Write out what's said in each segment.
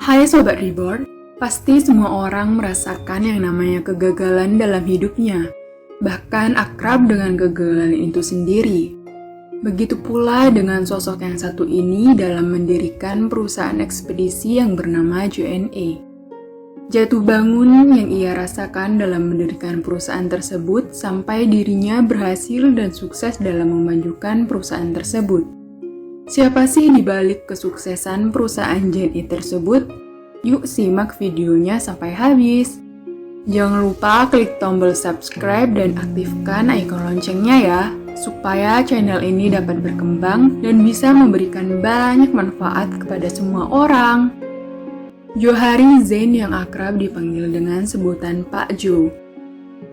Hai Sobat Reborn, pasti semua orang merasakan yang namanya kegagalan dalam hidupnya, bahkan akrab dengan kegagalan itu sendiri. Begitu pula dengan sosok yang satu ini dalam mendirikan perusahaan ekspedisi yang bernama JNE. Jatuh bangun yang ia rasakan dalam mendirikan perusahaan tersebut sampai dirinya berhasil dan sukses dalam memajukan perusahaan tersebut. Siapa sih di balik kesuksesan perusahaan JNE tersebut? Yuk simak videonya sampai habis. Jangan lupa klik tombol subscribe dan aktifkan icon loncengnya ya, supaya channel ini dapat berkembang dan bisa memberikan banyak manfaat kepada semua orang. Johari Zain yang akrab dipanggil dengan sebutan Pak Jo.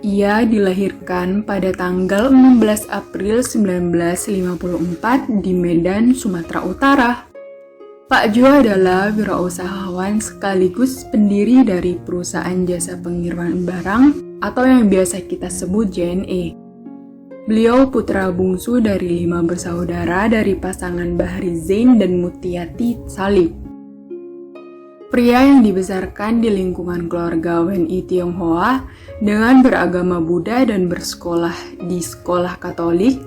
Ia dilahirkan pada tanggal 16 April 1954 di Medan, Sumatera Utara. Pak Jo adalah wirausahawan sekaligus pendiri dari perusahaan jasa pengiriman barang atau yang biasa kita sebut JNE. Beliau putra bungsu dari 5 bersaudara dari pasangan Bahri Zain dan Mutiati Salib. Pria yang dibesarkan di lingkungan keluarga WNI Tionghoa dengan beragama Buddha dan bersekolah di sekolah Katolik.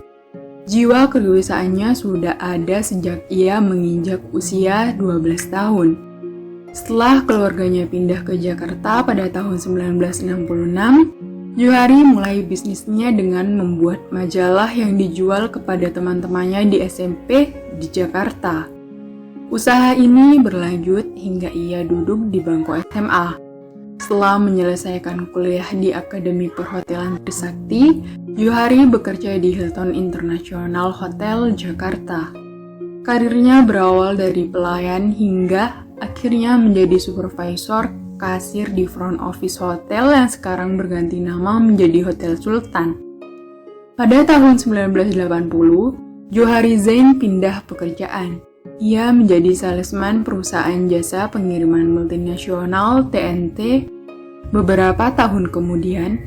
Jiwa kedewasaan sudah ada sejak ia menginjak usia 12 tahun. Setelah keluarganya pindah ke Jakarta pada tahun 1966, Johari mulai bisnisnya dengan membuat majalah yang dijual kepada teman-temannya di SMP di Jakarta. Usaha ini berlanjut hingga ia duduk di bangku SMA. Setelah menyelesaikan kuliah di Akademi Perhotelan Trisakti, Johari bekerja di Hilton International Hotel Jakarta. Karirnya berawal dari pelayan hingga akhirnya menjadi supervisor kasir di front office hotel yang sekarang berganti nama menjadi Hotel Sultan. Pada tahun 1980, Johari Zain pindah pekerjaan. Ia menjadi salesman perusahaan jasa pengiriman multinasional TNT. Beberapa tahun kemudian,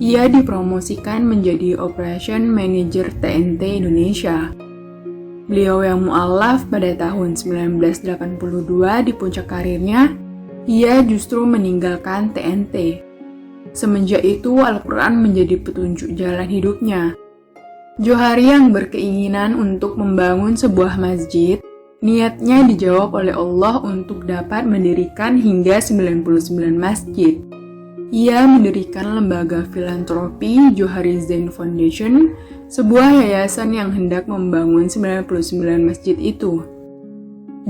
ia dipromosikan menjadi Operation Manager TNT Indonesia. Beliau yang mualaf pada tahun 1982 di puncak karirnya, ia justru meninggalkan TNT. Semenjak itu, Al-Quran menjadi petunjuk jalan hidupnya. Johari yang berkeinginan untuk membangun sebuah masjid, niatnya dijawab oleh Allah untuk dapat mendirikan hingga 99 masjid. Ia mendirikan lembaga filantropi Johari Zain Foundation, sebuah yayasan yang hendak membangun 99 masjid itu.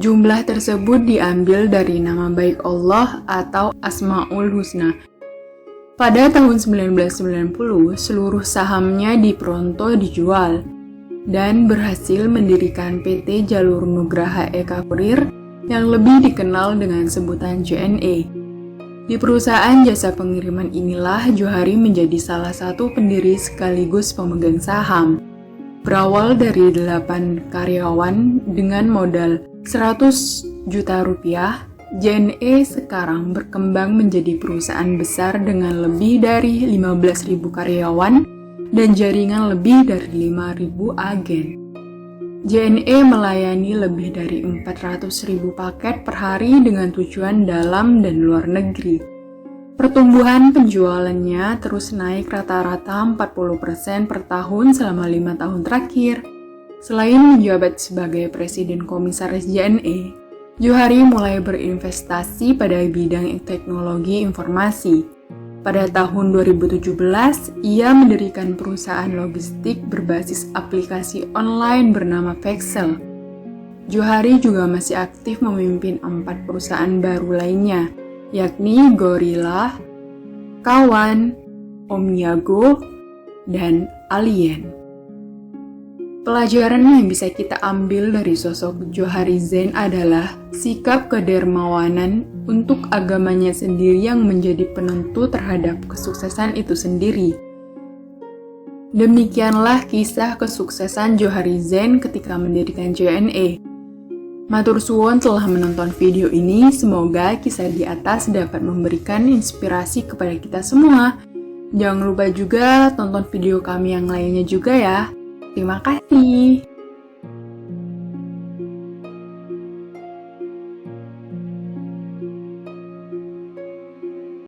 Jumlah tersebut diambil dari nama baik Allah atau Asmaul Husna. Pada tahun 1990, seluruh sahamnya di Pronto dijual dan berhasil mendirikan PT Jalur Nugraha Eka Kurir yang lebih dikenal dengan sebutan JNE. Di perusahaan jasa pengiriman inilah Johari menjadi salah satu pendiri sekaligus pemegang saham. Berawal dari 8 karyawan dengan modal 100 juta rupiah, JNE sekarang berkembang menjadi perusahaan besar dengan lebih dari 15.000 karyawan dan jaringan lebih dari 5.000 agen. JNE melayani lebih dari 400.000 paket per hari dengan tujuan dalam dan luar negeri. Pertumbuhan penjualannya terus naik rata-rata 40% per tahun selama 5 tahun terakhir. Selain menjabat sebagai Presiden Komisaris JNE, Johari mulai berinvestasi pada bidang teknologi informasi. Pada tahun 2017, ia mendirikan perusahaan logistik berbasis aplikasi online bernama Vexel. Johari juga masih aktif memimpin 4 perusahaan baru lainnya, yakni Gorilla, Kawan, Omniago, dan Alien. Pelajaran yang bisa kita ambil dari sosok Johari Zain adalah sikap kedermawanan untuk agamanya sendiri yang menjadi penentu terhadap kesuksesan itu sendiri. Demikianlah kisah kesuksesan Johari Zain ketika mendirikan JNE. Matur suwun telah menonton video ini, semoga kisah di atas dapat memberikan inspirasi kepada kita semua. Jangan lupa juga tonton video kami yang lainnya juga ya. Terima kasih.